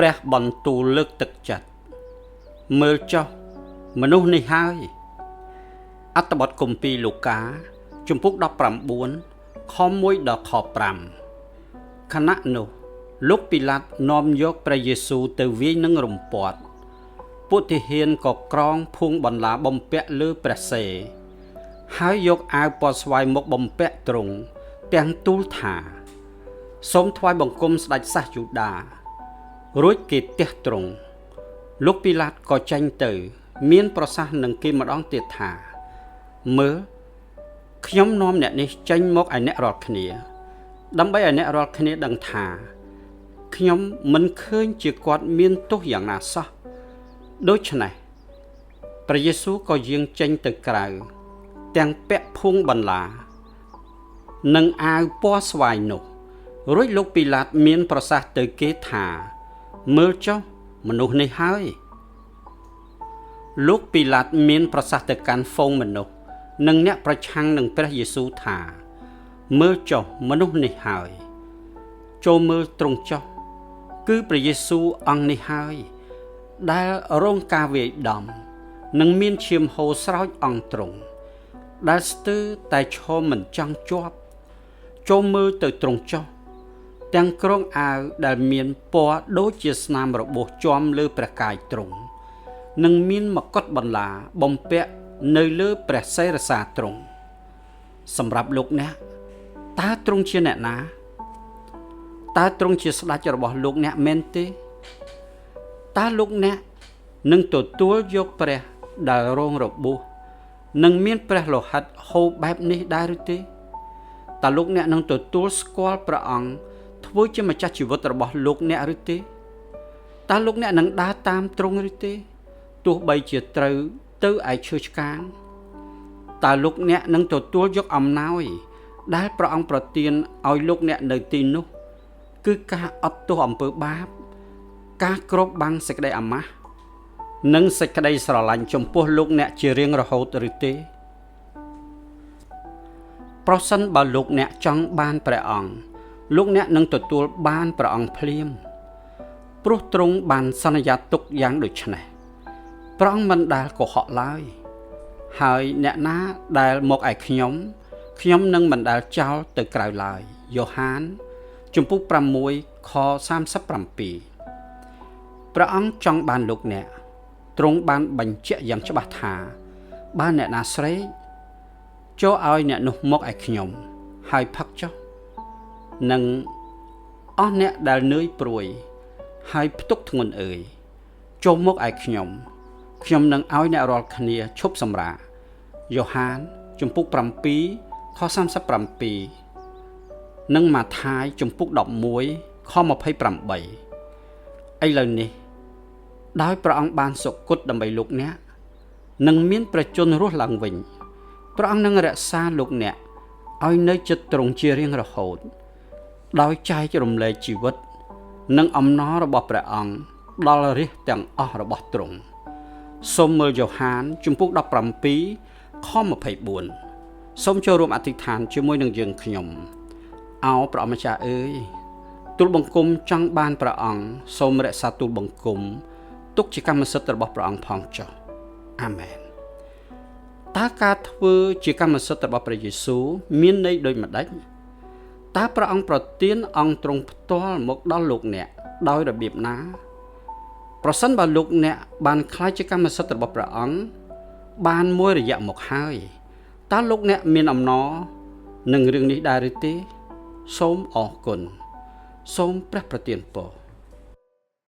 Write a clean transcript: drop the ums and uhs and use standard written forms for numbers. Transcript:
ព្រះបន្ទូលលើកទឹកចិត្តមើលចុះមនុស្សនេះហើយអត្ថបទគម្ពីរលូកាជំពូក19ខ1ដល់ខ5ខណៈនោះលោកពីឡាតនាំយកព្រះយេស៊ូវទៅវាយនឹងរំពាត់ពុទ្ធិហានក៏ក្រងភួងបន្លាបំពាក់លើព្រះសេហើយយកអាវពណ៌ស្វាយមកបំពាក់ទ្រង់ទាំងទូលថាសូមថ្វាយបង្គំស្ដេចសាសយូដារួចគេទះទ្រង់លោកពីឡាតក៏ចេញទៅមានប្រសាសន៍នឹងគេម្ដងទៀតថាមើលខ្ញុំនាំអ្នកនេះចេញមកឲ្យអ្នករាល់គ្នាដើម្បីឲ្យអ្នករាល់គ្នាដឹងថាខ្ញុំមិនឃើញជាគាត់មានទោសយ៉ាងណាសោះដូច្នេះព្រះយេស៊ូវក៏យាងចេញទៅក្រៅទាំងពាក់ភួងបន្លានិងអាវពណ៌ស្វាយនោះរួចលោកពីឡាតមានប្រសាសន៍ទៅគេថាមើលចុះមនុស្សនេះហើយលោកពីឡាតមានប្រសាសន៍ទៅកាន់ហ្វូងមនុស្សនិងអ្នកប្រឆាំងនឹងព្រះយេស៊ូវថាមើលចុះមនុស្សនេះហើយចូលមើលទ្រង់ចុះគឺព្រះយេស៊ូវអង្គនេះហើយដែលរងការវាយដំនិងមានឈាមហូរស្រោចអង្គទ្រង់ដែលស្ទើរតែឈរមិនចង់ជាប់ចូលមើលទៅទ្រង់ចុះទាំងក្រងអាវដែលមានពណ៌ដូចជាស្នាមរបួសជាំលើព្រះកាយទ្រង់និងមានមកុដបន្លាបំពាក់នៅលើព្រះសិរសាទ្រង់សម្រាប់លោកអ្នកតើទ្រង់ជាអ្នកណាតើទ្រង់ជាស្ដេចរបស់លោកអ្នកមែនទេតើលោកអ្នកនឹងទទួលយកព្រះដែលរងរបួសនិងមានព្រះលោហិតហូរបែបនេះដែរឬទេតើលោកអ្នកនឹងទទួលស្គាល់ព្រះអង្គធ្វើជាម្ចាស់ជីវិតរបស់លោកអ្នកឬទេតើលោកអ្នកនឹងដើរតាមទ្រង់ឬទេទោះបីជាត្រូវទៅឯឈើឆ្កាងតើលោកអ្នកនឹងទទួលយកអំណោយដែលព្រះអង្គប្រទានឲ្យលោកអ្នកនៅទីនោះគឺការអត់ទោសអំពើបាបការគ្របបាំងសេចក្តីអាម៉ាស់និងសេចក្តីស្រឡាញ់ចំពោះលោកអ្នកជារៀងរហូតឬទេប្រសិនបើលោកអ្នកចង់បានព្រះអង្គលោកអ្នកនឹងទទួលបានព្រះអង្គភ្លាមព្រោះទ្រង់បានសន្យាទុកយ៉ាងដូចនេះព្រះអង្គមិនដែលកុហកឡើយហើយអ្នកណាដែលមកឯខ្ញុំនឹងមិនដែលចោលទៅក្រៅឡើយយ៉ូហានជំពូក6ខ37ព្រះអង្គចង់បានលោកអ្នកទ្រង់បានបញ្ជាក់យ៉ាងច្បាស់ថាបើអ្នកណាស្រេកចូលឲ្យអ្នកនោះមកឯខ្ញុំហើយផឹកចុះនិងអស់អ្នកដែលនឿយព្រួយហើយផ្ទុកធ្ងន់អើយចូលមកឯខ្ញុំនឹងឲ្យអ្នករាល់គ្នាឈប់សម្រាកយ៉ូហានជំពូក7ខ37និងម៉ាថាយជំពូក11ខ28ឥឡូវនេះដោយព្រះអង្គបានសុគតដើម្បីលោកអ្នកនឹងមានព្រះជន្មរស់ឡើងវិញព្រះអង្គនឹងរក្សាលោកអ្នកឲ្យនៅជិតទ្រង់ជារៀងរហូតដោយចែករំលែកជីវិតនិងអំណររបស់ព្រះអង្គដល់រាជទាំងអស់របស់ទ្រង់សូមមើលយ៉ូហានជំពូក17ខ24សូមចូលរួមអធិដ្ឋានជាមួយនឹងយើងខ្ញុំអោព្រះម្ចាស់អើយទូលបង្គំចង់បានព្រះអង្គសូមរក្សាទូលបង្គំទុកជាកម្មសិទ្ធិរបស់ព្រះអង្គផងចុះអាមែនតើការធ្វើជាកម្មសិទ្ធិរបស់ព្រះយេស៊ូវមានន័យដូចម្ដេចតើព្រះអង្គប្រទានអង្គទ្រង់ផ្ទាល់មកដល់លោកអ្នកដោយរបៀបណាប្រសិនបើលោកអ្នកបានខ្លាចជាកម្មសិទ្ធិរបស់ព្រះអង្គបានមួយរយៈមកហើយតើលោកអ្នកមានអំណរនឹងរឿងនេះដែរឬទេសូមអរគុណសូមព្រះប្រទានពរ